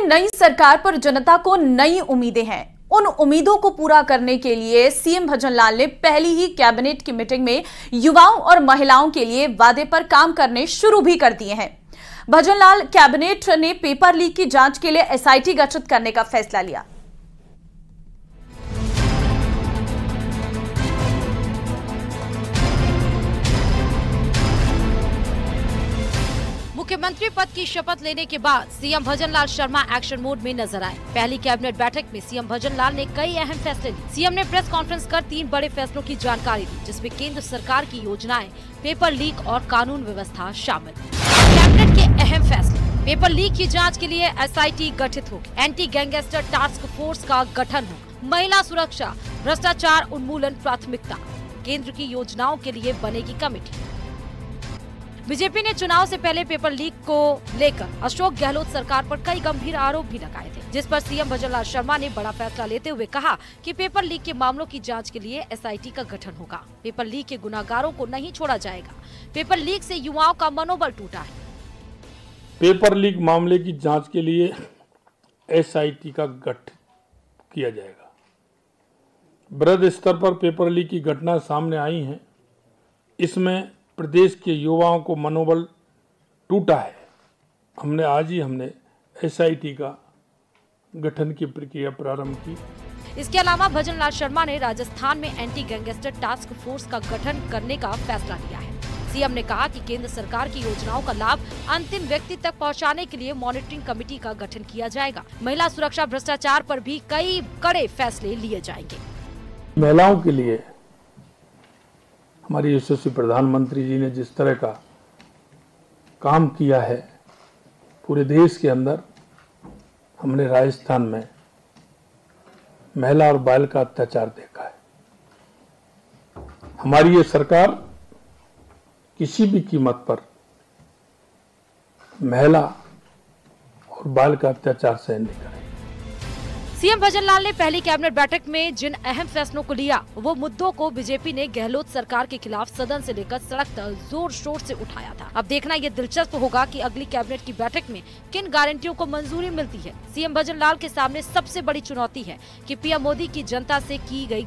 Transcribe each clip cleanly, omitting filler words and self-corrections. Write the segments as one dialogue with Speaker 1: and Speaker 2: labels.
Speaker 1: नई सरकार पर जनता को नई उम्मीदें हैं। उन उम्मीदों को पूरा करने के लिए सीएम भजनलाल ने पहली ही कैबिनेट की मीटिंग में युवाओं और महिलाओं के लिए वादे पर काम करने शुरू भी कर दिए हैं। भजनलाल कैबिनेट ने पेपर लीक की जांच के लिए एसआईटी गठित करने का फैसला लिया।
Speaker 2: मुख्यमंत्री पद की शपथ लेने के बाद CM Bhajanlal Sharma action mode में नजर आए। पहली कैबिनेट बैठक में सीएम भजनलाल ने कई अहम फैसले लिए। सीएम ने प्रेस कॉन्फ्रेंस कर 3 बड़े फैसलों की जानकारी दी, जिसमें केंद्र सरकार की योजनाएं, पेपर लीक और कानून व्यवस्था शामिल। कैबिनेट के अहम फैसले: पेपर लीक की जाँच के लिए एसआईटी गठित होगी। एंटी गैंगस्टर टास्क फोर्स का गठन हो। महिला सुरक्षा, भ्रष्टाचार उन्मूलन प्राथमिकता। केंद्र की योजनाओं के लिए बनेगी कमेटी। बीजेपी ने चुनाव से पहले पेपर लीक को लेकर अशोक गहलोत सरकार पर कई गंभीर आरोप भी लगाए थे, जिस पर सीएम भजनलाल शर्मा ने बड़ा फैसला लेते हुए कहा कि पेपर लीक के मामलों की जांच के लिए एसआईटी का गठन होगा। पेपर लीक के गुनाहगारों को नहीं छोड़ा जाएगा। पेपर लीक से युवाओं का मनोबल टूटा है।
Speaker 3: पेपर लीक मामले की जांच के लिए एसआईटी का गठन किया जाएगा। बृहद स्तर पर पेपर लीक की घटना सामने आई है। इसमें प्रदेश के युवाओं को मनोबल टूटा है। हमने एसआईटी का गठन की प्रक्रिया प्रारंभ की।
Speaker 2: इसके अलावा भजनलाल शर्मा ने राजस्थान में एंटी गैंगस्टर टास्क फोर्स का गठन करने का फैसला लिया है। सीएम ने कहा कि केंद्र सरकार की योजनाओं का लाभ अंतिम व्यक्ति तक पहुंचाने के लिए मॉनिटरिंग कमेटी का गठन किया जाएगा। महिला सुरक्षा, भ्रष्टाचार पर भी कई कड़े फैसले लिए जाएंगे।
Speaker 3: महिलाओं के लिए हमारी यशस्वी प्रधानमंत्री जी ने जिस तरह का काम किया है पूरे देश के अंदर, हमने राजस्थान में महिला और बाल का अत्याचार देखा है। हमारी ये सरकार किसी भी कीमत पर महिला और बाल का अत्याचार सहन नहीं करेगी।
Speaker 2: सीएम भजनलाल ने पहली कैबिनेट बैठक में जिन अहम फैसलों को लिया, वो मुद्दों को बीजेपी ने गहलोत सरकार के खिलाफ सदन से लेकर सड़क तक जोर शोर से उठाया था। अब देखना ये दिलचस्प होगा कि अगली कैबिनेट की बैठक में किन गारंटियों को मंजूरी मिलती है। सीएम भजनलाल के सामने सबसे बड़ी चुनौती है कि पीएम मोदी की जनता से की गई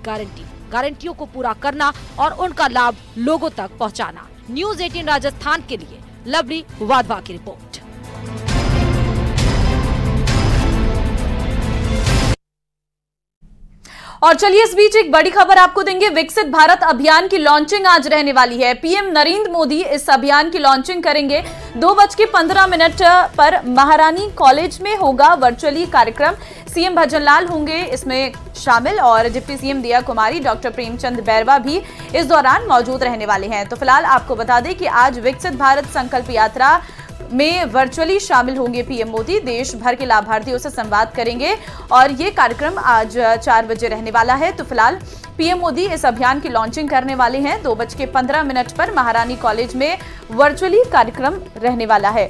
Speaker 2: गारंटियों को पूरा करना और उनका लाभ लोगों तक पहुँचाना। न्यूज़ 18 राजस्थान के लिए लवली वाधवा की रिपोर्ट।
Speaker 1: और चलिए इस बीच एक बड़ी खबर आपको देंगे। विकसित भारत अभियान की लॉन्चिंग आज रहने वाली है। पीएम नरेंद्र मोदी इस अभियान की लॉन्चिंग करेंगे। 2:15 पर महारानी कॉलेज में होगा वर्चुअली कार्यक्रम। सीएम भजनलाल होंगे इसमें शामिल और डिप्टी सीएम दिया कुमारी, डॉक्टर प्रेमचंद बैरवा भी इस दौरान मौजूद रहने वाले हैं। तो फिलहाल आपको बता दें कि आज विकसित भारत संकल्प यात्रा में वर्चुअली शामिल होंगे पीएम मोदी। देश भर के लाभार्थियों से संवाद करेंगे और ये कार्यक्रम आज 4 बजे रहने वाला है। तो फिलहाल पीएम मोदी इस अभियान की लॉन्चिंग करने वाले हैं। 2:15 पर महारानी कॉलेज में वर्चुअली कार्यक्रम रहने वाला है।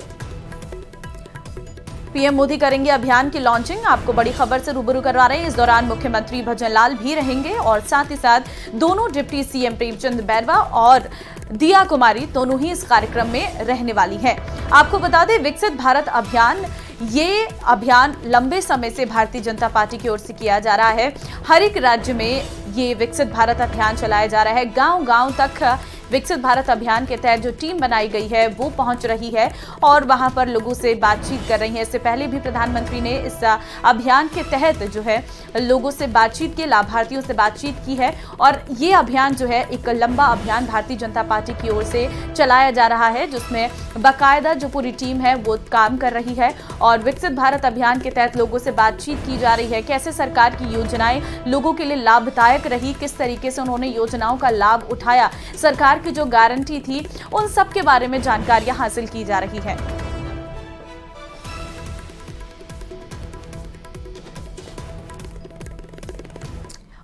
Speaker 1: पीएम मोदी करेंगे अभियान की लॉन्चिंग। आपको बड़ी खबर से रूबरू करवा रहे हैं। इस दौरान मुख्यमंत्री भजनलाल भी रहेंगे और साथ ही साथ दोनों डिप्टी सीएम प्रेमचंद बैरवा और दिया कुमारी दोनों ही इस कार्यक्रम में रहने वाली हैं। आपको बता दें विकसित भारत अभियान, ये अभियान लंबे समय से भारतीय जनता पार्टी की ओर से किया जा रहा है। हर एक राज्य में ये विकसित भारत अभियान चलाया जा रहा है। गांव-गांव तक विकसित भारत अभियान के तहत जो टीम बनाई गई है वो पहुंच रही है और वहां पर लोगों से बातचीत कर रही है। इससे पहले भी प्रधानमंत्री ने इस अभियान के तहत जो है लोगों से बातचीत की, लाभार्थियों से बातचीत की है और ये अभियान जो है एक लंबा अभियान भारतीय जनता पार्टी की ओर से चलाया जा रहा है, जिसमें बाकायदा जो पूरी टीम है वो काम कर रही है और विकसित भारत अभियान के तहत लोगों से बातचीत की जा रही है। कैसे सरकार की योजनाएं लोगों के लिए लाभदायक रही, किस तरीके से उन्होंने योजनाओं का लाभ उठाया, सरकार की जो गारंटी थी, उन सब के बारे में जानकारियां हासिल की जा रही है।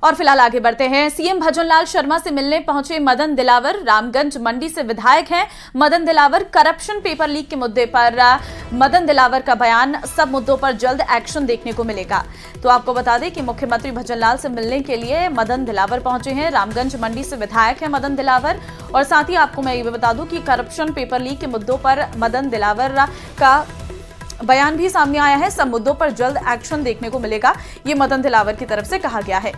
Speaker 1: और फिलहाल आगे बढ़ते हैं। सीएम भजनलाल शर्मा से मिलने पहुंचे मदन दिलावर। रामगंज मंडी से विधायक हैं Madan Dilawar. Corruption paper leak के मुद्दे पर मदन दिलावर का बयान, सब मुद्दों पर जल्द एक्शन देखने को मिलेगा। तो आपको बता दें कि मुख्यमंत्री भजनलाल से मिलने के लिए मदन दिलावर पहुंचे हैं। रामगंज मंडी से विधायक हैं मदन दिलावर। और साथ ही आपको मैं ये भी बता दूं कि करप्शन पेपर लीक के मुद्दों पर मदन दिलावर का बयान भी सामने आया है। सब मुद्दों पर जल्द एक्शन देखने को मिलेगा, ये मदन दिलावर की तरफ से कहा गया है।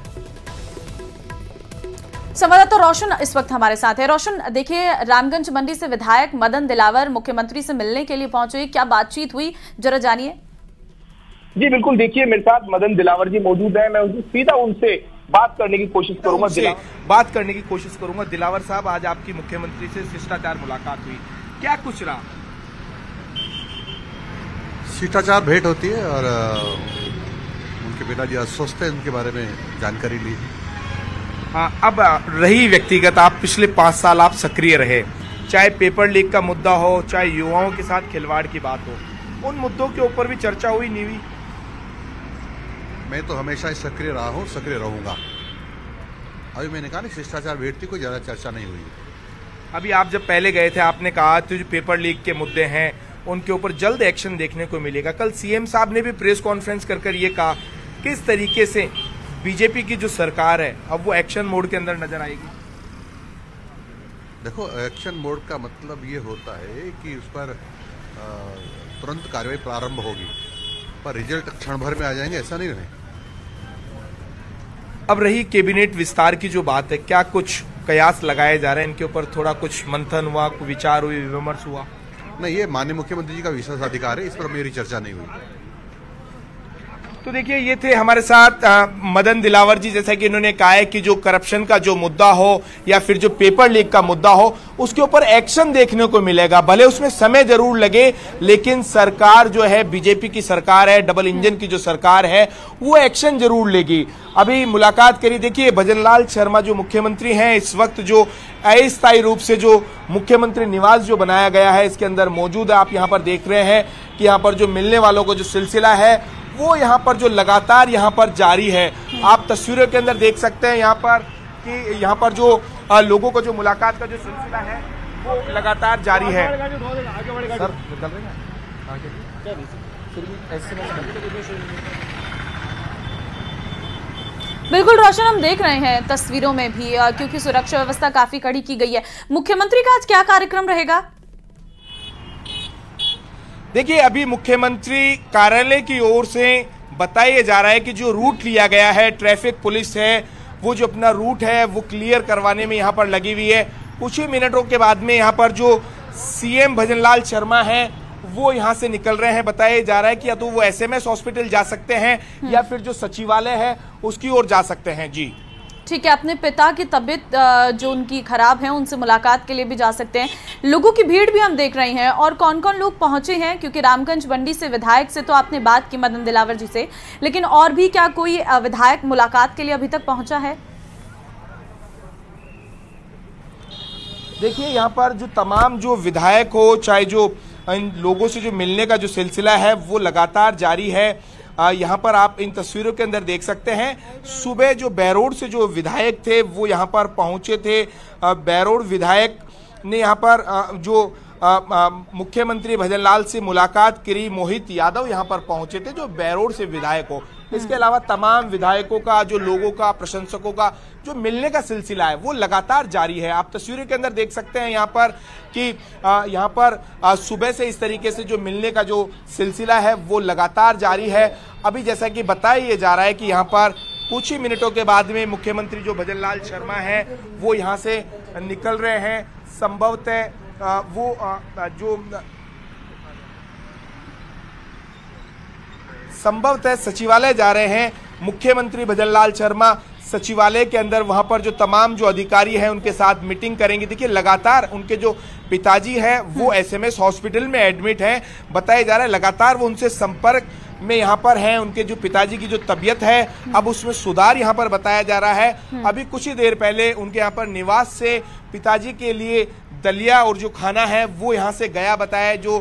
Speaker 1: संवाददाता रोशन इस वक्त हमारे साथ है। रोशन, देखिए, रामगंज मंडी से विधायक मदन दिलावर मुख्यमंत्री से मिलने के लिए पहुंचे, क्या बातचीत हुई, जरा जानिए।
Speaker 4: जी बिल्कुल, देखिए मेरे साथ मदन दिलावर जी मौजूद है। मैं सीधा उनसे बात करने की कोशिश करूंगा। दिलावर साहब, आज आपकी मुख्यमंत्री से शिष्टाचार मुलाकात हुई, क्या कुछ रहा?
Speaker 5: शिष्टाचार भेंट होती है और उनके पिताजी अस्वस्थ हैं, उनके बारे में जानकारी ली।
Speaker 4: अब रही व्यक्तिगत, आप पिछले 5 साल आप सक्रिय रहे, चाहे पेपर लीक का मुद्दा हो, चाहे युवाओं के साथ खिलवाड़ की बात हो, उन मुद्दों के ऊपर भी चर्चा हुई नहीं हुई?
Speaker 5: मैं तो हमेशा ही सक्रिय रहा हूँ, सक्रिय रहूंगा। अभी मैंने कहा ना, शिष्टाचार भेंट थी, कोई ज्यादा चर्चा नहीं हुई।
Speaker 4: अभी आप जब पहले गए थे, आपने कहा तो जो पेपर लीक के मुद्दे हैं उनके ऊपर जल्द एक्शन देखने को मिलेगा। कल सीएम साहब ने भी प्रेस कॉन्फ्रेंस कर ये कहा, किस तरीके से बीजेपी की जो सरकार है अब वो एक्शन मोड के अंदर नजर आएगी?
Speaker 5: देखो, एक्शन मोड का मतलब ये होता है कि उस पर तुरंत कार्रवाई प्रारंभ होगी, पर रिजल्ट क्षण भर में आ जाएंगे, ऐसा नहीं रहे।
Speaker 4: अब रही कैबिनेट विस्तार की जो बात है, क्या कुछ कयास लगाए जा रहे हैं, इनके ऊपर थोड़ा कुछ मंथन हुआ, विचार हुई, विमर्श हुआ?
Speaker 5: नहीं, ये माननीय मुख्यमंत्री जी का विशेषाधिकार है, इस पर मेरी चर्चा नहीं हुई।
Speaker 4: तो देखिए, ये थे हमारे साथ मदन दिलावर जी। जैसा कि इन्होंने कहा है कि जो करप्शन का जो मुद्दा हो या फिर जो पेपर लीक का मुद्दा हो, उसके ऊपर एक्शन देखने को मिलेगा, भले उसमें समय जरूर लगे, लेकिन सरकार जो है, बीजेपी की सरकार है, डबल इंजन की जो सरकार है, वो एक्शन जरूर लेगी। अभी मुलाकात करी, देखिए भजनलाल शर्मा जो मुख्यमंत्री हैं, इस वक्त जो अस्थायी रूप से जो मुख्यमंत्री निवास जो बनाया गया है, इसके अंदर मौजूद है। आप यहाँ पर देख रहे हैं कि यहाँ पर जो मिलने वालों का जो सिलसिला है वो यहाँ पर जो लगातार यहाँ पर जारी है। आप तस्वीरों के अंदर देख सकते हैं यहाँ पर कि यहाँ पर जो लोगों को जो मुलाकात का जो सिलसिला है वो लगातार जारी है। सर, निकल रहे हैं
Speaker 1: बिल्कुल रोशन, हम देख रहे हैं तस्वीरों में भी, क्योंकि सुरक्षा व्यवस्था काफी कड़ी की गई है। मुख्यमंत्री का आज क्या कार्यक्रम रहेगा?
Speaker 4: देखिए, अभी मुख्यमंत्री कार्यालय की ओर से बताया जा रहा है कि जो रूट लिया गया है, ट्रैफिक पुलिस है, वो जो अपना रूट है वो क्लियर करवाने में यहाँ पर लगी हुई है। कुछ ही मिनटों के बाद में यहाँ पर जो सीएम भजनलाल शर्मा है वो यहाँ से निकल रहे हैं। बताया जा रहा है कि या तो वो एसएमएस हॉस्पिटल जा सकते हैं या फिर जो सचिवालय है उसकी ओर जा सकते हैं। जी
Speaker 1: ठीक है, अपने पिता की तबीयत जो उनकी खराब है, उनसे मुलाकात के लिए भी जा सकते हैं। लोगों की भीड़ भी हम देख रहे हैं, और कौन कौन लोग पहुंचे हैं, क्योंकि रामगंज मंडी से विधायक से तो आपने बात की मदन दिलावर जी से, लेकिन और भी क्या कोई विधायक मुलाकात के लिए अभी तक पहुंचा है?
Speaker 4: देखिए, यहाँ पर जो तमाम जो विधायक हो, चाहे जो इन लोगों से जो मिलने का जो सिलसिला है वो लगातार जारी है। यहाँ पर आप इन तस्वीरों के अंदर देख सकते हैं, सुबह जो बैरोड से जो विधायक थे वो यहाँ पर पहुंचे थे। बैरोड विधायक ने यहाँ पर जो मुख्यमंत्री भजनलाल से मुलाकात करी। मोहित यादव यहाँ पर पहुंचे थे, जो बैरोड से विधायक हो। इसके अलावा तमाम विधायकों का, जो लोगों का, प्रशंसकों का जो मिलने का सिलसिला है वो लगातार जारी है। आप तस्वीरों के अंदर देख सकते हैं यहाँ पर कि यहाँ पर सुबह से इस तरीके से जो मिलने का जो सिलसिला है वो लगातार जारी है। अभी जैसा कि बताया जा रहा है कि यहाँ पर कुछ ही मिनटों के बाद में मुख्यमंत्री जो भजनलाल शर्मा है वो यहाँ से निकल रहे हैं। संभवतः वो जो संभवतः सचिवालय जा रहे हैं। मुख्यमंत्री भजनलाल शर्मा सचिवालय के अंदर वहां पर जो तमाम जो अधिकारी हैं उनके साथ मीटिंग करेंगे। देखिए, लगातार उनके जो पिताजी हैं वो एसएमएस हॉस्पिटल में एडमिट हैं। बताया जा रहा है लगातार वो उनसे संपर्क में यहाँ पर हैं। उनके जो पिताजी की जो तबीयत है अब उसमें सुधार यहाँ पर बताया जा रहा है। अभी कुछ ही देर पहले उनके यहाँ पर निवास से पिताजी के लिए दलिया और जो खाना है वो यहाँ से गया। बताया जो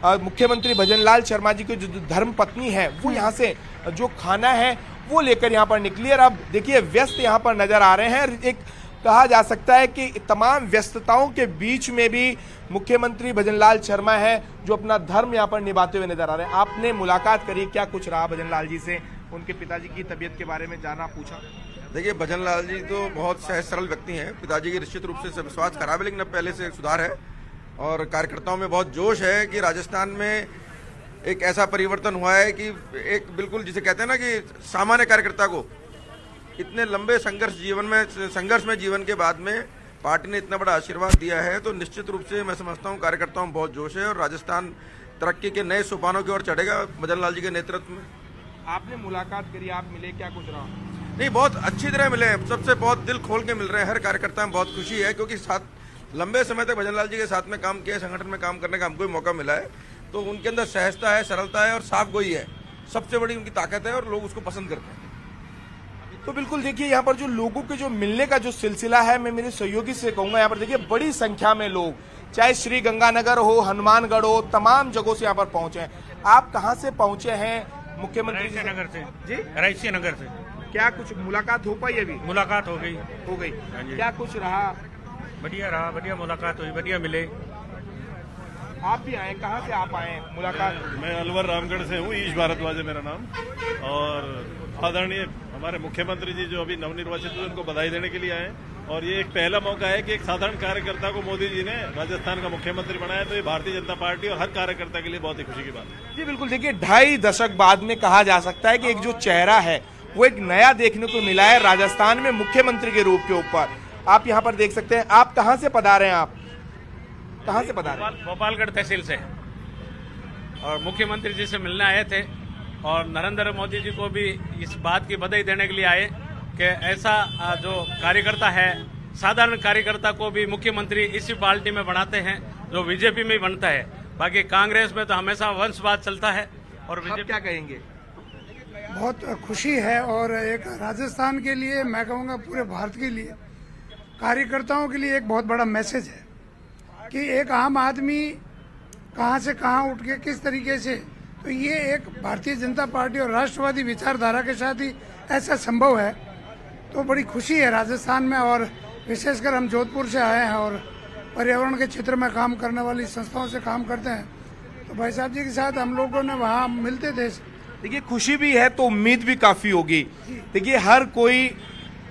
Speaker 4: मुख्यमंत्री भजनलाल शर्मा जी की जो धर्म पत्नी है वो यहाँ से जो खाना है वो लेकर यहाँ पर निकली। और अब देखिए, व्यस्त यहाँ पर नजर आ रहे हैं। एक कहा जा सकता है कि तमाम व्यस्तताओं के बीच में भी मुख्यमंत्री भजनलाल शर्मा है जो अपना धर्म यहाँ पर निभाते हुए नजर आ रहे हैं। आपने मुलाकात करी, क्या कुछ रहा भजनलाल जी से? उनके पिताजी की तबीयत के बारे में जाना, पूछा?
Speaker 6: देखिए, भजनलाल जी तो बहुत सहज सरल व्यक्ति हैं। पिताजी की निश्चित रूप से विश्वास खराब है, लेकिन अब पहले से सुधार है और कार्यकर्ताओं में बहुत जोश है कि राजस्थान में एक ऐसा परिवर्तन हुआ है कि एक बिल्कुल जिसे कहते हैं ना कि सामान्य कार्यकर्ता को इतने लंबे संघर्ष में जीवन के बाद में पार्टी ने इतना बड़ा आशीर्वाद दिया है, तो निश्चित रूप से मैं समझता हूँ कार्यकर्ताओं में बहुत जोश है और राजस्थान तरक्की के नए सोपानों की ओर चढ़ेगा भजन लाल जी के नेतृत्व में।
Speaker 4: आपने मुलाकात करी, आप मिले, क्या कुछ रहा?
Speaker 6: नहीं, बहुत अच्छी तरह मिले हैं, सबसे बहुत दिल खोल के मिल रहे हैं। हर कार्यकर्ता में बहुत खुशी है क्योंकि साथ लंबे समय तक भजन लाल जी के साथ में काम किया, संगठन में काम करने का हमको भी मौका मिला है, तो उनके अंदर सहजता है, सरलता है और साफ गोई है, सबसे बड़ी उनकी ताकत है और लोग उसको पसंद करते हैं।
Speaker 4: तो बिल्कुल देखिए यहाँ पर जो लोगों के जो मिलने का जो सिलसिला है, मैं मेरे सहयोगी से कहूंगा, यहाँ पर देखिए बड़ी संख्या में लोग, चाहे श्री गंगानगर हो, हनुमानगढ़ हो, तमाम जगहों से यहाँ पर पहुंचे हैं। आप कहाँ से पहुंचे हैं? मुख्यमंत्री
Speaker 7: नगर से
Speaker 4: जी,
Speaker 7: रायसी नगर से।
Speaker 4: क्या कुछ मुलाकात हो पाई? अभी
Speaker 7: मुलाकात हो गई।
Speaker 4: क्या कुछ रहा?
Speaker 7: बढ़िया रहा, बढ़िया मुलाकात हुई, बढ़िया मिले।
Speaker 4: आप भी आए, कहाँ से आप आए मुलाकात?
Speaker 8: मैं अलवर रामगढ़ से हूँ, ईश भारद्वाज है मेरा नाम। और आदरणीय हमारे मुख्यमंत्री जी जो अभी नवनिर्वाचित हुए उनको बधाई देने के लिए आए, और ये एक पहला मौका है कि एक साधारण कार्यकर्ता को मोदी जी ने राजस्थान का मुख्यमंत्री बनाया, तो ये भारतीय जनता पार्टी और हर कार्यकर्ता के लिए बहुत ही खुशी की बात है।
Speaker 4: जी बिल्कुल, देखिए 2.5 दशक बाद में कहा जा सकता है कि एक जो चेहरा है वो एक नया देखने को मिला है राजस्थान में मुख्यमंत्री के रूप के ऊपर। आप यहाँ पर देख सकते हैं। आप कहाँ से पधारे हैं? आप कहाँ से पधारे?
Speaker 7: गोपालगढ़ तहसील से, और मुख्यमंत्री जी से मिलने आए थे और नरेंद्र मोदी जी को भी इस बात की बधाई देने के लिए आए कि ऐसा जो कार्यकर्ता है, साधारण कार्यकर्ता को भी मुख्यमंत्री इसी पार्टी में बनाते हैं जो बीजेपी में ही बनता है। बाकी कांग्रेस में तो हमेशा वंशवाद चलता है। और
Speaker 4: आप क्या कहेंगे?
Speaker 9: बहुत खुशी है, और एक राजस्थान के लिए, मैं कहूँगा पूरे भारत के लिए, कार्यकर्ताओं के लिए एक बहुत बड़ा मैसेज है कि एक आम आदमी कहाँ से कहाँ उठ के किस तरीके से, तो ये एक भारतीय जनता पार्टी और राष्ट्रवादी विचारधारा के साथ ही ऐसा संभव है। तो बड़ी खुशी है राजस्थान में, और विशेषकर हम जोधपुर से आए हैं और पर्यावरण के क्षेत्र में काम करने वाली संस्थाओं से काम करते हैं, तो भाई साहब जी के साथ हम लोगों ने वहाँ मिलते थे।
Speaker 4: देखिए खुशी भी है तो उम्मीद भी काफी होगी। देखिए हर कोई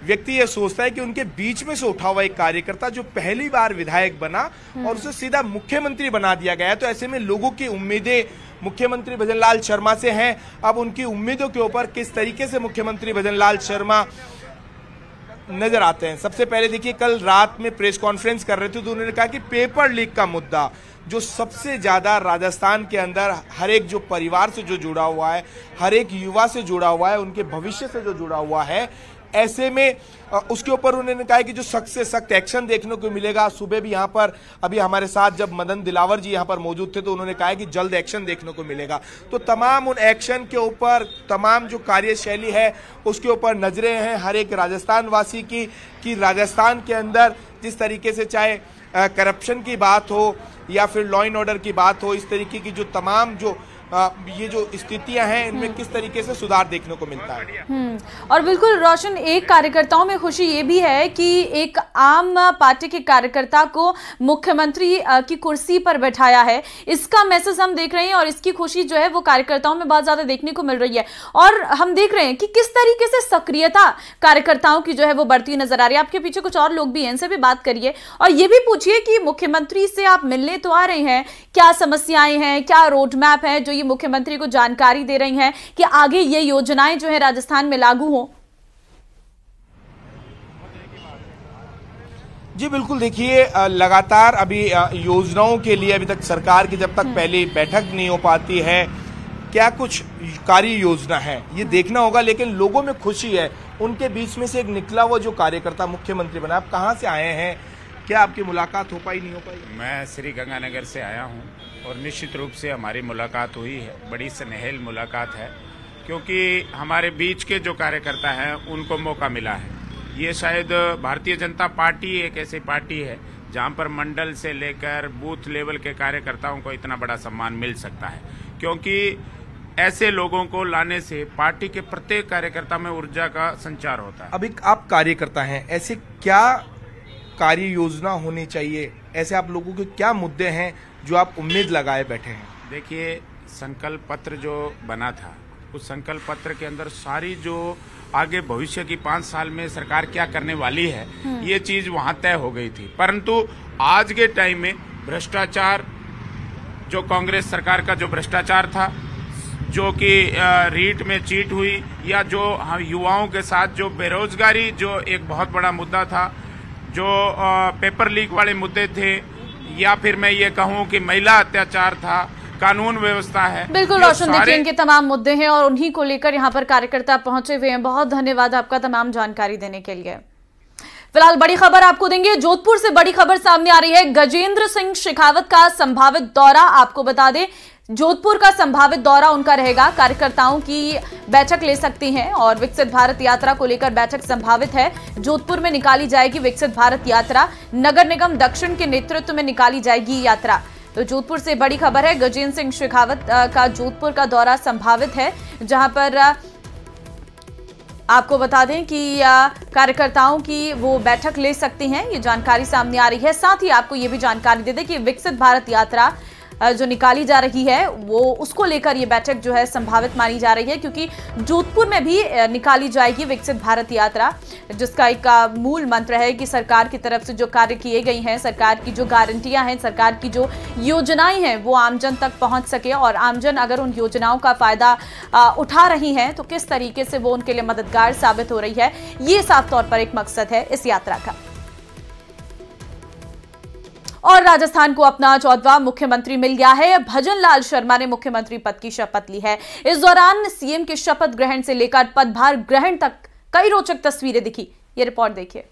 Speaker 4: व्यक्ति ये सोचता है कि उनके बीच में से उठा हुआ एक कार्यकर्ता जो पहली बार विधायक बना और उसे सीधा मुख्यमंत्री बना दिया गया, तो ऐसे में लोगों की उम्मीदें मुख्यमंत्री भजन लाल शर्मा से हैं। अब उनकी उम्मीदों के ऊपर किस तरीके से मुख्यमंत्री भजन लाल शर्मा नजर आते हैं। सबसे पहले देखिए कल रात में प्रेस कॉन्फ्रेंस कर रहे थे तो उन्होंने कहा कि पेपर लीक का मुद्दा जो सबसे ज्यादा राजस्थान के अंदर हर एक जो परिवार से जो जुड़ा हुआ है, हर एक युवा से जुड़ा हुआ है, उनके भविष्य से जो जुड़ा हुआ है, ऐसे में उसके ऊपर उन्होंने कहा कि जो सख्त से सख्त एक्शन देखने को मिलेगा। सुबह भी यहाँ पर अभी हमारे साथ जब मदन दिलावर जी यहाँ पर मौजूद थे तो उन्होंने कहा कि जल्द एक्शन देखने को मिलेगा। तो तमाम उन एक्शन के ऊपर, तमाम जो कार्यशैली है उसके ऊपर नजरें हैं हर एक राजस्थान वासी की, कि राजस्थान के अंदर जिस तरीके से चाहे करप्शन की बात हो या फिर लॉ एंड ऑर्डर की बात हो, इस तरीके की जो तमाम जो ये जो स्थितियां हैं इनमें किस तरीके से सुधार देखने को मिलता है।
Speaker 1: और बिल्कुल रोशन, एक कार्यकर्ताओं में खुशी ये भी है कि एक आम पार्टी के कार्यकर्ता को मुख्यमंत्री की कुर्सी पर बैठाया है, इसका मैसेज हम देख रहे हैं और इसकी खुशी जो है वो कार्यकर्ताओं में बहुत ज्यादा देखने को मिल रही है। और हम देख रहे हैं कि किस तरीके से सक्रियता कार्यकर्ताओं की जो है वो बढ़ती नजर आ रही है। आपके पीछे कुछ और लोग भी हैं, इनसे भी बात करिए और ये भी पूछिए कि मुख्यमंत्री से आप मिलने तो आ रहे हैं, क्या समस्याएं हैं, क्या रोड मैप है जो मुख्यमंत्री को जानकारी दे रही हैं कि आगे ये योजनाएं जो है राजस्थान में लागू हो?
Speaker 4: जी बिल्कुल, देखिए लगातार अभी योजनाओं के लिए अभी तक सरकार की जब तक पहली बैठक नहीं हो पाती है, क्या कुछ कार्य योजना है ये देखना होगा। लेकिन लोगों में खुशी है, उनके बीच में से एक निकला वो जो कार्यकर्ता मुख्यमंत्री बना। आप कहाँ से आए हैं, क्या आपकी मुलाकात हो पाई, नहीं हो पाई?
Speaker 10: मैं श्री गंगानगर से आया हूं और निश्चित रूप से हमारी मुलाकात हुई है, बड़ी स्नेहिल मुलाकात है, क्योंकि हमारे बीच के जो कार्यकर्ता हैं उनको मौका मिला है। ये शायद भारतीय जनता पार्टी एक ऐसी पार्टी है जहां पर मंडल से लेकर बूथ लेवल के कार्यकर्ताओं को इतना बड़ा सम्मान मिल सकता है, क्योंकि ऐसे लोगों को लाने से पार्टी के प्रत्येक कार्यकर्ता में ऊर्जा का संचार होता है।
Speaker 4: अभी आप कार्यकर्ता हैं, ऐसे क्या कार्य योजना होनी चाहिए, ऐसे आप लोगों के क्या मुद्दे हैं जो आप उम्मीद लगाए बैठे हैं?
Speaker 10: देखिए, संकल्प पत्र जो बना था उस संकल्प पत्र के अंदर सारी जो आगे भविष्य की 5 साल में सरकार क्या करने वाली है ये चीज वहां तय हो गई थी। परंतु आज के टाइम में भ्रष्टाचार जो कांग्रेस सरकार का जो भ्रष्टाचार था, जो कि रीट में चीट हुई, या जो युवाओं के साथ जो बेरोजगारी जो एक बहुत बड़ा मुद्दा था, जो पेपर लीक वाले मुद्दे थे, या फिर मैं ये कहूं कि महिला अत्याचार था, कानून व्यवस्था है।
Speaker 1: बिल्कुल रोशन, देखिए इनके तमाम मुद्दे हैं और उन्हीं को लेकर यहाँ पर कार्यकर्ता पहुंचे हुए हैं। बहुत धन्यवाद आपका तमाम जानकारी देने के लिए। फिलहाल बड़ी खबर आपको देंगे, जोधपुर से बड़ी खबर सामने आ रही है। गजेंद्र सिंह शेखावत का संभावित दौरा, आपको बता दें जोधपुर का संभावित दौरा उनका रहेगा। कार्यकर्ताओं की बैठक ले सकती हैं और विकसित भारत यात्रा को लेकर बैठक संभावित है। जोधपुर में निकाली जाएगी विकसित भारत यात्रा, नगर निगम दक्षिण के नेतृत्व में निकाली जाएगी यात्रा। तो जोधपुर से बड़ी खबर है, गजेंद्र सिंह शेखावत का जोधपुर का दौरा संभावित है, जहां पर आपको बता दें कि कार्यकर्ताओं की वो बैठक ले सकते हैं, ये जानकारी सामने आ रही है। साथ ही आपको ये भी जानकारी दे दें कि विकसित भारत यात्रा जो निकाली जा रही है वो उसको लेकर ये बैठक जो है संभावित मानी जा रही है, क्योंकि जोधपुर में भी निकाली जाएगी विकसित भारत यात्रा, जिसका एक मूल मंत्र है कि सरकार की तरफ से जो कार्य किए गए हैं, सरकार की जो गारंटियां हैं, सरकार की जो योजनाएं हैं वो आमजन तक पहुंच सके, और आमजन अगर उन योजनाओं का फायदा उठा रही हैं तो किस तरीके से वो उनके लिए मददगार साबित हो रही है, ये साफ तौर पर एक मकसद है इस यात्रा का। और राजस्थान को अपना 14वां मुख्यमंत्री मिल गया है। भजन लाल शर्मा ने मुख्यमंत्री पद की शपथ ली है। इस दौरान सीएम के शपथ ग्रहण से लेकर पदभार ग्रहण तक कई रोचक तस्वीरें दिखी, ये रिपोर्ट देखिए।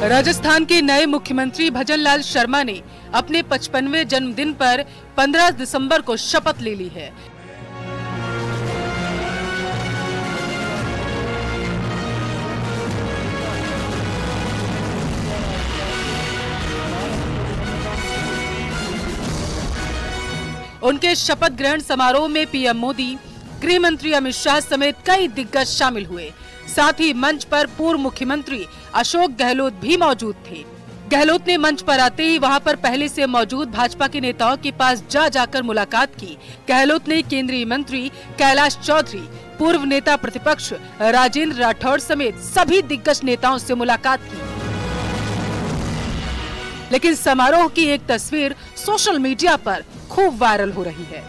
Speaker 11: राजस्थान के नए मुख्यमंत्री भजन लाल शर्मा ने अपने 55वें जन्मदिन पर 15 दिसंबर को शपथ ले ली है। उनके शपथ ग्रहण समारोह में पीएम मोदी, गृह मंत्री अमित शाह समेत कई दिग्गज शामिल हुए। साथ ही मंच पर पूर्व मुख्यमंत्री अशोक गहलोत भी मौजूद थे। गहलोत ने मंच पर आते ही वहां पर पहले से मौजूद भाजपा के नेताओं के पास जाकर मुलाकात की। गहलोत ने केंद्रीय मंत्री कैलाश चौधरी, पूर्व नेता प्रतिपक्ष राजेंद्र राठौड़ समेत सभी दिग्गज नेताओं से मुलाकात की। लेकिन समारोह की एक तस्वीर सोशल मीडिया पर खूब वायरल हो रही है।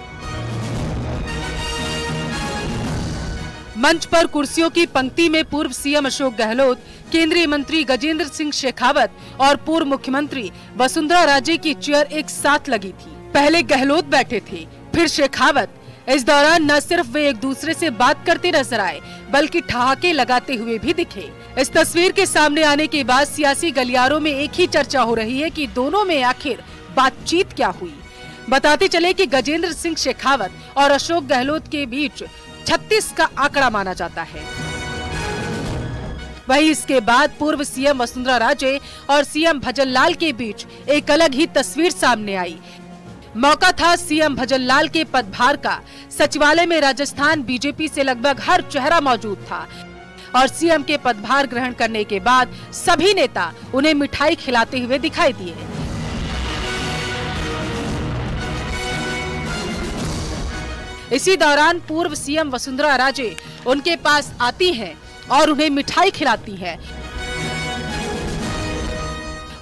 Speaker 11: मंच पर कुर्सियों की पंक्ति में पूर्व सीएम अशोक गहलोत, केंद्रीय मंत्री गजेंद्र सिंह शेखावत और पूर्व मुख्यमंत्री वसुंधरा राजे की चेयर एक साथ लगी थी। पहले गहलोत बैठे थे, फिर शेखावत। इस दौरान न सिर्फ वे एक दूसरे से बात करते नजर आए, बल्कि ठहाके लगाते हुए भी दिखे। इस तस्वीर के सामने आने के बाद सियासी गलियारों में एक ही चर्चा हो रही है कि दोनों में आखिर बातचीत क्या हुई। बताते चले कि गजेंद्र सिंह शेखावत और अशोक गहलोत के बीच 36 का आंकड़ा माना जाता है। वहीं इसके बाद पूर्व सीएम वसुंधरा राजे और सीएम भजन लाल के बीच एक अलग ही तस्वीर सामने आई। मौका था सीएम भजन लाल के पदभार का। सचिवालय में राजस्थान बीजेपी से लगभग हर चेहरा मौजूद था और सीएम के पदभार ग्रहण करने के बाद सभी नेता उन्हें मिठाई खिलाते हुए दिखाई दिए। इसी दौरान पूर्व सीएम वसुंधरा राजे उनके पास आती हैं और उन्हें मिठाई खिलाती हैं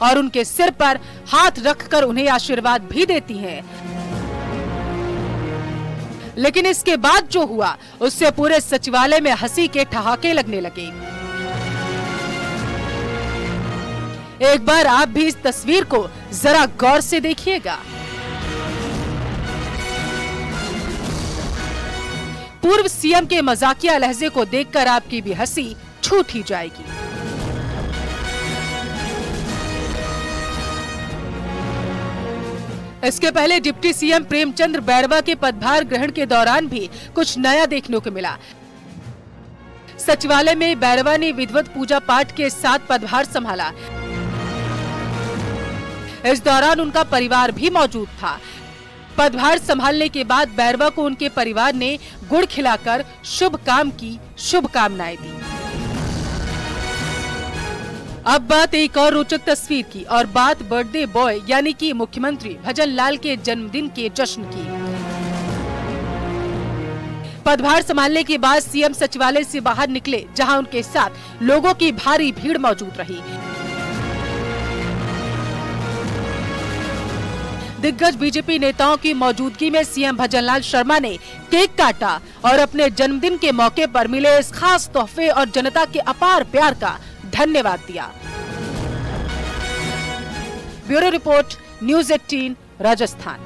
Speaker 11: और उनके सिर पर हाथ रखकर उन्हें आशीर्वाद भी देती हैं। लेकिन इसके बाद जो हुआ उससे पूरे सचिवालय में हंसी के ठहाके लगने लगे। एक बार आप भी इस तस्वीर को जरा गौर से देखिएगा। पूर्व सीएम के मजाकिया लहजे को देखकर आपकी भी हंसी छूट ही जाएगी। इसके पहले डिप्टी सीएम प्रेमचंद बैरवा के पदभार ग्रहण के दौरान भी कुछ नया देखने को मिला। सचिवालय में बैरवा ने विधिवत पूजा पाठ के साथ पदभार संभाला। इस दौरान उनका परिवार भी मौजूद था। पदभार संभालने के बाद बैरवा को उनके परिवार ने गुड़ खिलाकर शुभ काम की शुभकामनाएं दी। अब बात एक और रोचक तस्वीर की, और बात बर्थडे बॉय यानी कि मुख्यमंत्री भजन लाल के जन्मदिन के जश्न की। पदभार संभालने के बाद सीएम सचिवालय से बाहर निकले, जहां उनके साथ लोगों की भारी भीड़ मौजूद रही। दिग्गज बीजेपी नेताओं की मौजूदगी में सीएम भजनलाल शर्मा ने केक काटा और अपने जन्मदिन के मौके पर मिले इस खास तोहफे और जनता के अपार प्यार का धन्यवाद दिया। Bureau report, news 18 Rajasthan.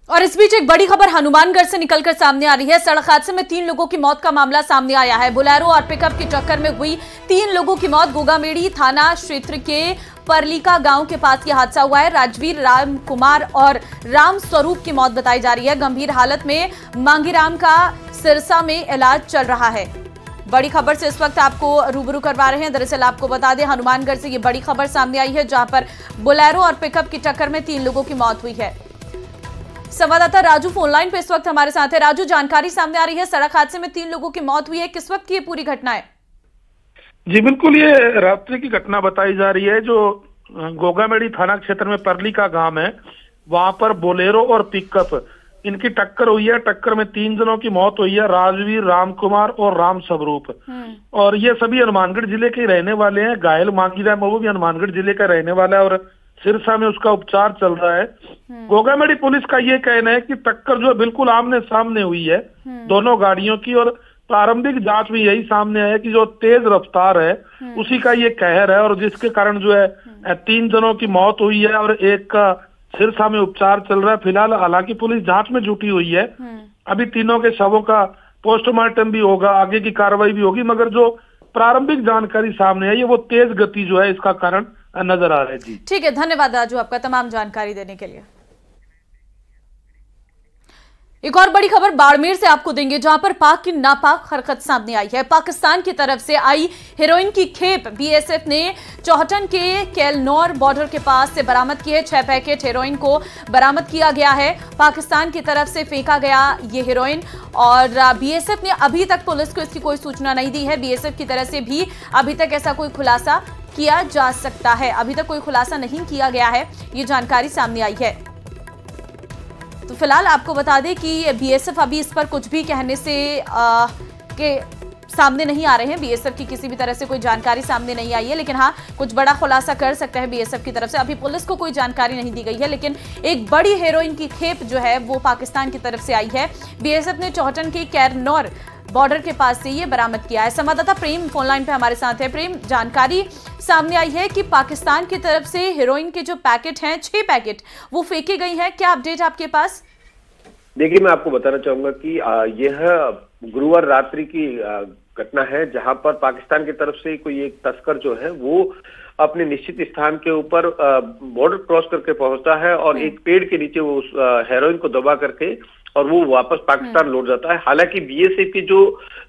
Speaker 1: और इस बीच एक बड़ी खबर हनुमानगढ़ से निकलकर सामने आ रही है। सड़क हादसे में 3 लोगों की मौत का मामला सामने आया है। बोलेरो और पिकअप की टक्कर में हुई 3 लोगों की मौत। गोगामेड़ी थाना क्षेत्र के परलीका गांव के पास यह हादसा हुआ है। राजवीर, राम कुमार और राम स्वरूप की मौत बताई जा रही है। गंभीर हालत में मांगीराम का सिरसा में इलाज चल रहा है। बड़ी खबर से इस वक्त आपको रूबरू करवा रहे हैं। दरअसल आपको बता दें, हनुमानगढ़ से ये बड़ी खबर सामने आई है, जहां पर बोलेरो और पिकअप की टक्कर में 3 लोगों की मौत हुई है। संवाददाता राजू फोनलाइन पे इस वक्त हमारे साथ है। राजू, जानकारी सामने आ रही है, सड़क हादसे में 3 लोगों की मौत हुई है। किस वक्त की ये पूरी घटना है?
Speaker 12: जी बिल्कुल, ये रात्रि की घटना बताई जा रही है। जो गोगामेड़ी थाना क्षेत्र में परली का गांव है, वहां पर बोलेरो और पिकअप इनकी टक्कर हुई है। टक्कर में 3 जनों की मौत हुई है, राजवीर, राम कुमार और राम स्वरूप। और ये सभी हनुमानगढ़ जिले के रहने वाले हैं। घायल मांगीराम वो भी हनुमानगढ़ जिले का रहने वाला है और सिरसा में उसका उपचार चल रहा है। गोगामेड़ी पुलिस का ये कहना है कि टक्कर जो बिल्कुल आमने सामने हुई है दोनों गाड़ियों की, और प्रारंभिक जांच में यही सामने आया कि जो तेज रफ्तार है उसी का ये कहर है, और जिसके कारण जो है 3 जनों की मौत हुई है और एक का सिरसा में उपचार चल रहा है। फिलहाल हालांकि पुलिस जांच में जुटी हुई है। अभी तीनों के शवों का पोस्टमार्टम भी होगा, आगे की कार्रवाई भी होगी, मगर जो प्रारंभिक जानकारी सामने आई है वो तेज गति जो है इसका कारण नजर आ रहा है। जी
Speaker 1: ठीक है, धन्यवाद राजू आपका तमाम जानकारी देने के लिए। एक और बड़ी खबर बाड़मेर से आपको देंगे, जहां पर पाक की नापाक हरकत सामने आई है। पाकिस्तान की तरफ से आई हेरोइन की खेप बीएसएफ ने चौहटन के केलनौर बॉर्डर के पास से बरामद की है। 6 पैकेट हेरोइन को बरामद किया गया है। पाकिस्तान की तरफ से फेंका गया ये हेरोइन, और बीएसएफ ने अभी तक पुलिस को इसकी कोई सूचना नहीं दी है। बीएसएफ की तरफ से भी अभी तक ऐसा कोई खुलासा किया जा सकता है, अभी तक कोई खुलासा नहीं किया गया है, ये जानकारी सामने आई है। तो फिलहाल आपको बता दें कि बीएसएफ अभी इस पर कुछ भी कहने से के सामने नहीं आ रहे हैं। बीएसएफ की किसी भी तरह से कोई जानकारी सामने नहीं आई है, लेकिन हाँ कुछ बड़ा खुलासा कर सकता है बीएसएफ की तरफ से। अभी पुलिस को कोई जानकारी नहीं दी गई है, लेकिन एक बड़ी हेरोइन की खेप जो है वो पाकिस्तान की तरफ से आई है। बीएसएफ ने चौहटन के केलनौर बॉर्डर के पास से ये बरामद किया है। संवाददाता प्रेम फोनलाइन पे हमारे साथ है। प्रेम, जानकारी सामने आई है कि पाकिस्तान की तरफ से हेरोइन के जो पैकेट हैं 6 पैकेट वो फेंके गई हैं, क्या अपडेट आपके पास?
Speaker 13: देखिए, मैं आपको बताना चाहूंगा कि यह गुरुवार रात्रि की घटना है, जहां पर पाकिस्तान की तरफ से कोई एक तस्कर जो है वो अपने निश्चित स्थान के ऊपर बॉर्डर क्रॉस करके पहुंचता है और एक पेड़ के नीचे वो उस हेरोइन को दबा करके और वो वापस पाकिस्तान लौट जाता है। हालांकि बीएसएफ की जो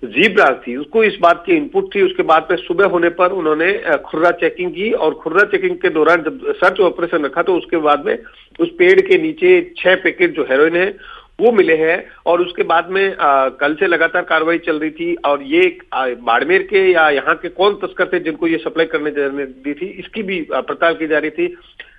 Speaker 13: जीप ब्रांच थी उसको इस बात की इनपुट थी। उसके बाद में सुबह होने पर उन्होंने खुर्रा चेकिंग की, और खुर्रा चेकिंग के दौरान जब सर्च ऑपरेशन रखा तो उसके बाद में उस पेड़ के नीचे 6 पैकेट जो हेरोइन है वो मिले हैं। और उसके बाद में कल से लगातार कार्रवाई चल रही थी, और ये बाड़मेर के या यहाँ के कौन तस्कर थे जिनको ये सप्लाई करने दी थी, इसकी भी पड़ताल की जा रही थी।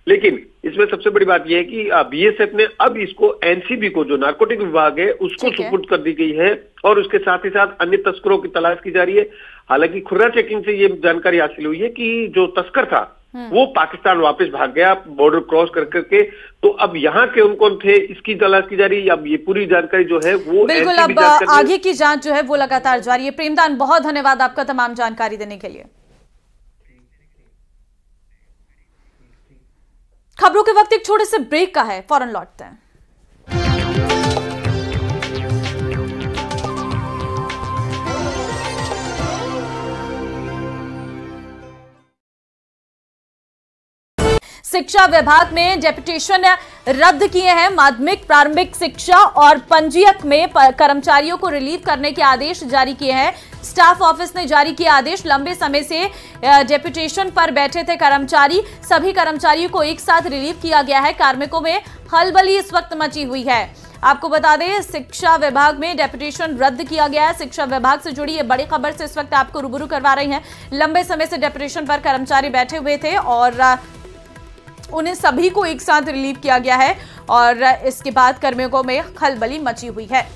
Speaker 13: लेकिन इसमें सबसे बड़ी बात यह है कि बीएसएफ ने अब इसको एनसीबी को, जो नारकोटिक विभाग है, उसको सुपुर्द कर दी गई है, और उसके साथ ही साथ अन्य तस्करों की तलाश की जा रही है। हालांकि खुर्रा चेकिंग से ये जानकारी हासिल हुई है कि जो तस्कर था वो पाकिस्तान वापस भाग गया बॉर्डर क्रॉस कर करके। तो अब यहाँ के कौन थे इसकी तलाश की जा रही है। अब ये पूरी जानकारी जो है वो
Speaker 1: बिल्कुल अब आगे की जांच जो है वो लगातार जारी है। प्रेमदान, बहुत धन्यवाद आपका तमाम जानकारी देने के लिए। खबरों के वक्त एक छोटे से ब्रेक का है, फौरन लौटते हैं। शिक्षा विभाग में डेपुटेशन रद्द किए हैं। माध्यमिक प्रारंभिक शिक्षा और पंजीयक में कर्मचारियों को रिलीव करने के आदेश जारी किए हैं। स्टाफ ऑफिस ने जारी किया आदेश। लंबे समय से डेपुटेशन पर बैठे थे कर्मचारी, सभी कर्मचारियों को एक साथ रिलीव किया गया है। कार्मिकों में खलबली इस वक्त मची हुई है। आपको बता दें, शिक्षा विभाग में डेपुटेशन रद्द किया गया है। शिक्षा विभाग से जुड़ी ये बड़ी खबर से इस वक्त आपको रूबरू करवा रही हैं। लंबे समय से डेपुटेशन पर कर्मचारी बैठे हुए थे और उन्हें सभी को एक साथ रिलीव किया गया है और इसके बाद कर्मियों में खलबली मची हुई है।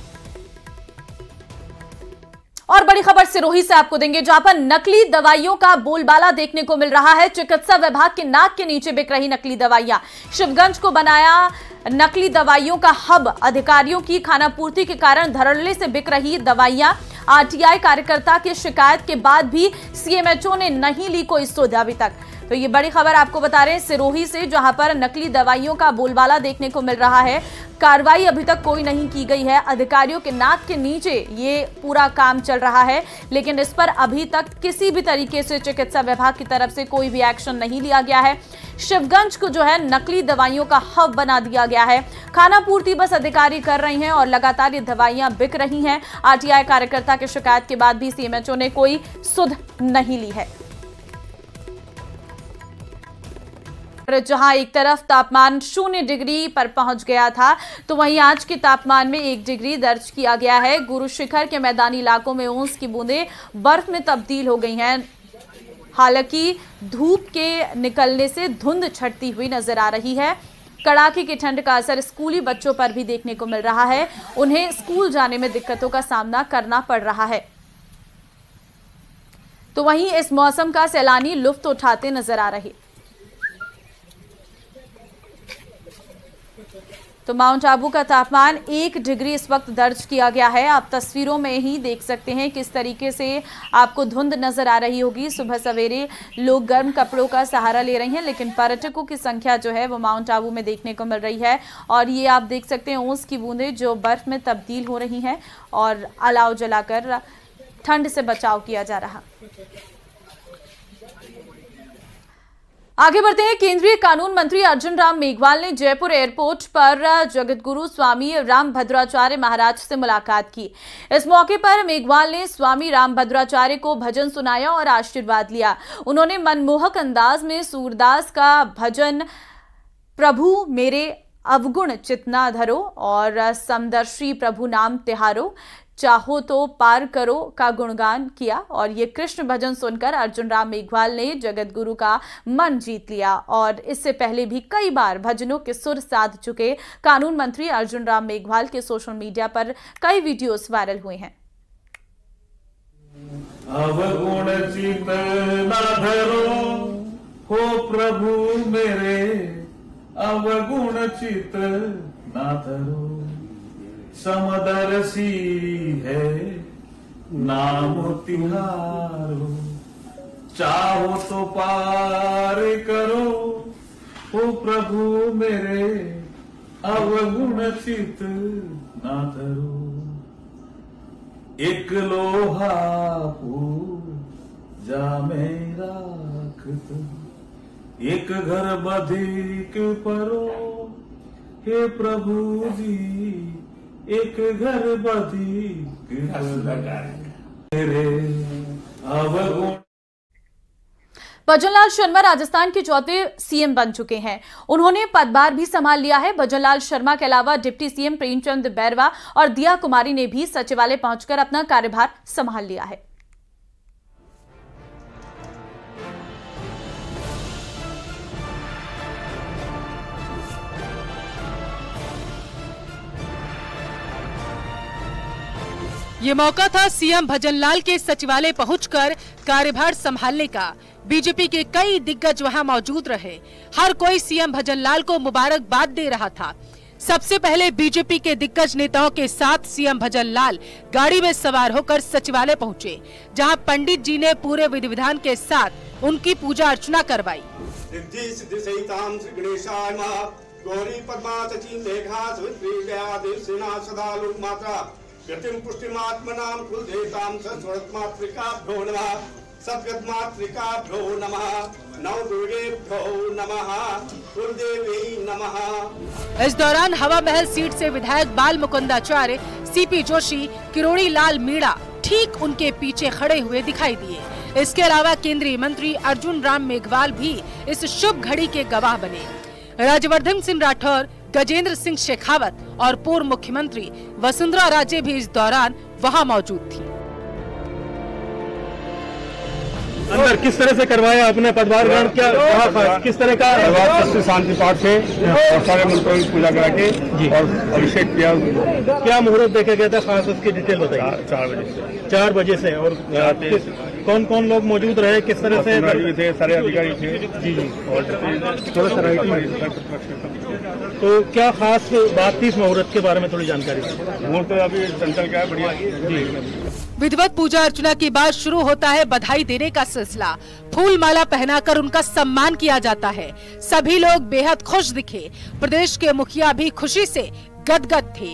Speaker 1: और बड़ी खबर सिरोही से आपको देंगे, जहां पर नकली दवाइयों का बोलबाला देखने को मिल रहा है। चिकित्सा विभाग के नाक के नीचे बिक रही नकली दवाइयां। शिवगंज को बनाया नकली दवाइयों का हब। अधिकारियों की खानापूर्ति के कारण धड़ल्ले से बिक रही दवाइयां। आरटीआई कार्यकर्ता की शिकायत के बाद भी सीएमएचओ ने नहीं ली कोई सुध अभी तक। तो ये बड़ी खबर आपको बता रहे हैं सिरोही से, जहां पर नकली दवाइयों का बोलबाला देखने को मिल रहा है। कार्रवाई अभी तक कोई नहीं की गई है। अधिकारियों के नाक के नीचे ये पूरा काम चल रहा है, लेकिन इस पर अभी तक किसी भी तरीके से चिकित्सा विभाग की तरफ से कोई भी एक्शन नहीं लिया गया है। शिवगंज को जो है नकली दवाइयों का हब बना दिया गया है। खानापूर्ति बस अधिकारी कर रहे हैं और लगातार ये दवाइयां बिक रही हैं। आरटीआई कार्यकर्ता की शिकायत के बाद भी सीएमएचओ ने कोई सुध नहीं ली है। जहां एक तरफ तापमान 0 डिग्री पर पहुंच गया था, तो वहीं आज के तापमान में 1 डिग्री दर्ज किया गया है। गुरु शिखर के मैदानी इलाकों में ओस की बूंदें बर्फ में तब्दील हो गई हैं। हालांकि धूप के निकलने से धुंध छटती हुई नजर आ रही है। कड़ाके की ठंड का असर स्कूली बच्चों पर भी देखने को मिल रहा है। उन्हें स्कूल जाने में दिक्कतों का सामना करना पड़ रहा है। तो वहीं इस मौसम का सैलानी लुत्फ उठाते नजर आ रहे। तो माउंट आबू का तापमान 1 डिग्री इस वक्त दर्ज किया गया है। आप तस्वीरों में ही देख सकते हैं किस तरीके से आपको धुंध नजर आ रही होगी। सुबह सवेरे लोग गर्म कपड़ों का सहारा ले रहे हैं, लेकिन पर्यटकों की संख्या जो है वो माउंट आबू में देखने को मिल रही है। और ये आप देख सकते हैं ओस की बूंदें जो बर्फ में तब्दील हो रही हैं और अलाव जलाकर ठंड से बचाव किया जा रहा। आगे बढ़ते हैं। केंद्रीय कानून मंत्री अर्जुन राम मेघवाल ने जयपुर एयरपोर्ट पर जगतगुरु स्वामी रामभद्राचार्य महाराज से मुलाकात की। इस मौके पर मेघवाल ने स्वामी रामभद्राचार्य को भजन सुनाया और आशीर्वाद लिया। उन्होंने मनमोहक अंदाज में सूरदास का भजन प्रभु मेरे अवगुण चितना धरो और समदर्शी प्रभु नाम तिहारो, चाहो तो पार करो का गुणगान किया। और ये कृष्ण भजन सुनकर अर्जुन राम मेघवाल ने जगत गुरु का मन जीत लिया। और इससे पहले भी कई बार भजनों के सुर साध चुके कानून मंत्री अर्जुन राम मेघवाल के सोशल मीडिया पर कई वीडियोस वायरल हुए हैं।
Speaker 14: अवगुण चितना धरो हो प्रभु मेरे, अवगुण चितना धरो, समदर्शी है नाम तिहारो, चाहो तो पार करो ओ प्रभु मेरे, अवगुण चित ना धरो। एक लोहा पूजा में राखत, एक घर बधिक परो, हे प्रभु जी एक घर बधिक मेरे अवगुण।
Speaker 1: भजनलाल शर्मा राजस्थान के 4वें सीएम बन चुके हैं। उन्होंने पदभार भी संभाल लिया है। भजनलाल शर्मा के अलावा डिप्टी सीएम प्रेमचंद बैरवा और दिया कुमारी ने भी सचिवालय पहुंचकर अपना कार्यभार संभाल लिया है।
Speaker 11: ये मौका था सीएम भजनलाल के सचिवालय पहुंचकर कार्यभार संभालने का। बीजेपी के कई दिग्गज वहां मौजूद रहे। हर कोई सीएम भजनलाल को मुबारकबाद दे रहा था। सबसे पहले बीजेपी के दिग्गज नेताओं के साथ सीएम भजनलाल गाड़ी में सवार होकर सचिवालय पहुंचे, जहां पंडित जी ने पूरे विधि विधान के साथ उनकी पूजा अर्चना करवाई।
Speaker 15: गतिम पुष्टिमात्मनां कुलदेवतां सत्वरत्मात्रिकाभ्यो नमः, सद्गतमात्रिकाभ्यो नमः, नवदुर्गेभ्यो नमः, कुलदेवी नमः।
Speaker 11: इस दौरान हवा महल सीट से विधायक बाल मुकुंदाचार्य, सीपी जोशी, किरोड़ी लाल मीणा ठीक उनके पीछे खड़े हुए दिखाई दिए। इसके अलावा केंद्रीय मंत्री अर्जुन राम मेघवाल भी इस शुभ घड़ी के गवाह बने। राज्यवर्धन सिंह राठौर, गजेंद्र सिंह शेखावत और पूर्व मुख्यमंत्री वसुंधरा राजे भी इस दौरान वहां मौजूद थी।
Speaker 16: अंदर किस तरह से करवाया आपने पदभार ग्रहण? क्या किस तरह का?
Speaker 17: शांति पाठ से और सारे मंत्रों की पूजा करा के और अभिषेक किया।
Speaker 16: क्या मुहूर्त देखा गया था, खास उसकी डिटेल बताइए।
Speaker 17: 4 बजे से।
Speaker 16: 4 बजे से। और कौन कौन लोग मौजूद रहे, किस तरह से?
Speaker 17: थे, सारे अधिकारी थे।
Speaker 16: जी जी।
Speaker 17: और
Speaker 16: तो क्या खास बात थी इस मुहूर्त के बारे में, थोड़ी जानकारी?
Speaker 17: मुहूर्त अभी चंचल क्या है, बढ़िया जी।
Speaker 11: विधिवत पूजा अर्चना के बाद शुरू होता है बधाई देने का सिलसिला। फूल माला पहनाकर उनका सम्मान किया जाता है। सभी लोग बेहद खुश दिखे। प्रदेश के मुखिया भी खुशी से गदगद थे।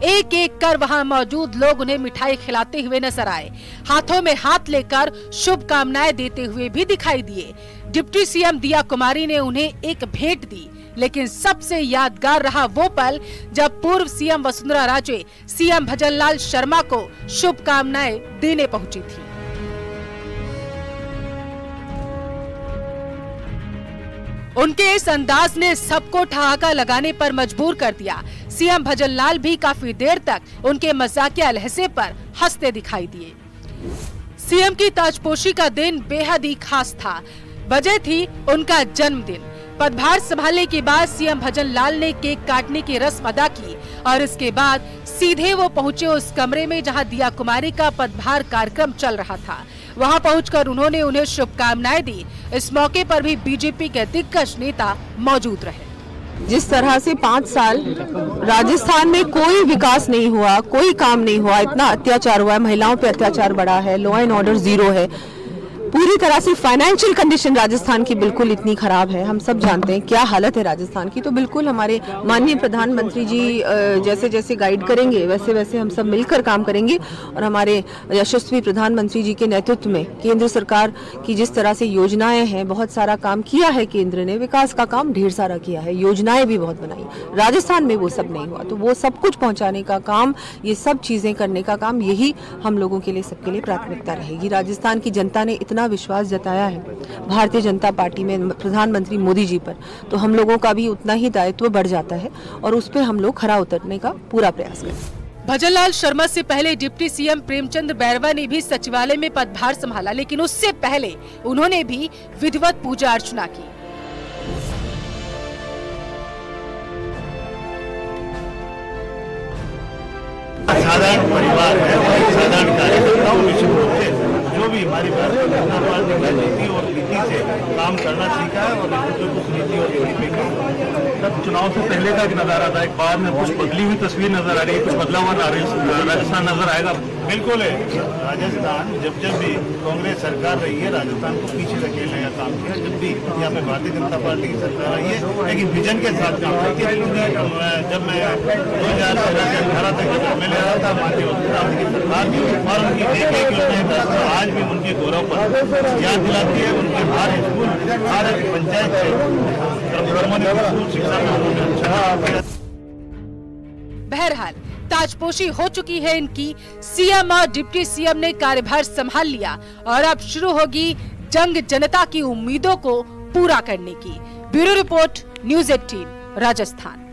Speaker 11: एक एक कर वहां मौजूद लोग उन्हें मिठाई खिलाते हुए नजर आए। हाथों में हाथ लेकर शुभकामनाएं देते हुए भी दिखाई दिए। डिप्टी सीएम दिया कुमारी ने उन्हें एक भेंट दी, लेकिन सबसे यादगार रहा वो पल जब पूर्व सीएम वसुंधरा राजे सीएम भजनलाल शर्मा को शुभकामनाएं देने पहुंची थी। उनके इस अंदाज ने सबको ठहाका लगाने पर मजबूर कर दिया। सीएम भजनलाल भी काफी देर तक उनके मजाकिया लहजे पर हंसते दिखाई दिए। सीएम की ताजपोशी का दिन बेहद ही खास था। वजह थी उनका जन्मदिन। पदभार संभालने के बाद सीएम भजनलाल ने केक काटने की रस्म अदा की और इसके बाद सीधे वो पहुंचे उस कमरे में जहां दिया कुमारी का पदभार कार्यक्रम चल रहा था। वहां पहुंचकर उन्होंने उन्हें शुभकामनाएं दी। इस मौके पर भी बीजेपी के दिग्गज नेता मौजूद रहे।
Speaker 18: जिस तरह से 5 साल राजस्थान में कोई विकास नहीं हुआ, कोई काम नहीं हुआ, इतना अत्याचार हुआ है, महिलाओं पे अत्याचार बढ़ा है, लॉ एंड ऑर्डर 0 है, पूरी तरह से फाइनेंशियल कंडीशन राजस्थान की बिल्कुल इतनी खराब है। हम सब जानते हैं क्या हालत है राजस्थान की। तो बिल्कुल हमारे माननीय प्रधानमंत्री जी जैसे जैसे गाइड करेंगे वैसे वैसे हम सब मिलकर काम करेंगे और हमारे यशस्वी प्रधानमंत्री जी के नेतृत्व में केंद्र सरकार की जिस तरह से योजनाएं हैं, बहुत सारा काम किया है केंद्र ने, विकास का काम ढेर सारा किया है, योजनाएं भी बहुत बनाई। राजस्थान में वो सब नहीं हुआ, तो वो सब कुछ पहुंचाने का काम, ये सब चीजें करने का काम, यही हम लोगों के लिए, सबके लिए प्राथमिकता रहेगी। राजस्थान की जनता ने इतना विश्वास जताया है भारतीय जनता पार्टी में प्रधानमंत्री मोदी जी पर, तो हम लोगों का भी उतना ही दायित्व बढ़ जाता है और उस पर हम लोग खरा उतरने का पूरा प्रयास करें।
Speaker 11: भजनलाल शर्मा से पहले डिप्टी सीएम प्रेमचंद बैरवा ने भी सचिवालय में पदभार संभाला, लेकिन उससे पहले उन्होंने भी विधिवत पूजा अर्चना की।
Speaker 16: साधारण परिवार है, साधारण कार्यकर्ताओं में शुरू होते हैं। जो भी हमारी भारतीय जनता पार्टी में नीति और नीति से काम करना सीखा है और कुछ नीति और नीति पे तब चुनाव से पहले का एक नजारा था, एक बाद में कुछ बदली हुई तस्वीर नजर आ रही है, कुछ बदलाव राजस्थान नजर आएगा। बिल्कुल है, राजस्थान जब भी कांग्रेस सरकार रही है राजस्थान को पीछे धकेलने का काम किया। जब भी यहाँ पे भारतीय जनता पार्टी की सरकार आई है लेकिन विजन के साथ काम करती है। जब मैं 2018 से 18 तक जब एमएलए रहा था, माननीय वसुंधरा राजे की सरकार थी और उनकी एक योजना आज भी उनके गौरव पर याद दिलाती है। उनके हर स्कूल, हर पंचायत से
Speaker 11: बहरहाल ताजपोशी हो चुकी है इनकी। सीएम और डिप्टी सीएम ने कार्यभार संभाल लिया और अब शुरू होगी जंग जनता की उम्मीदों को पूरा करने की। Bureau report, news 18 Rajasthan.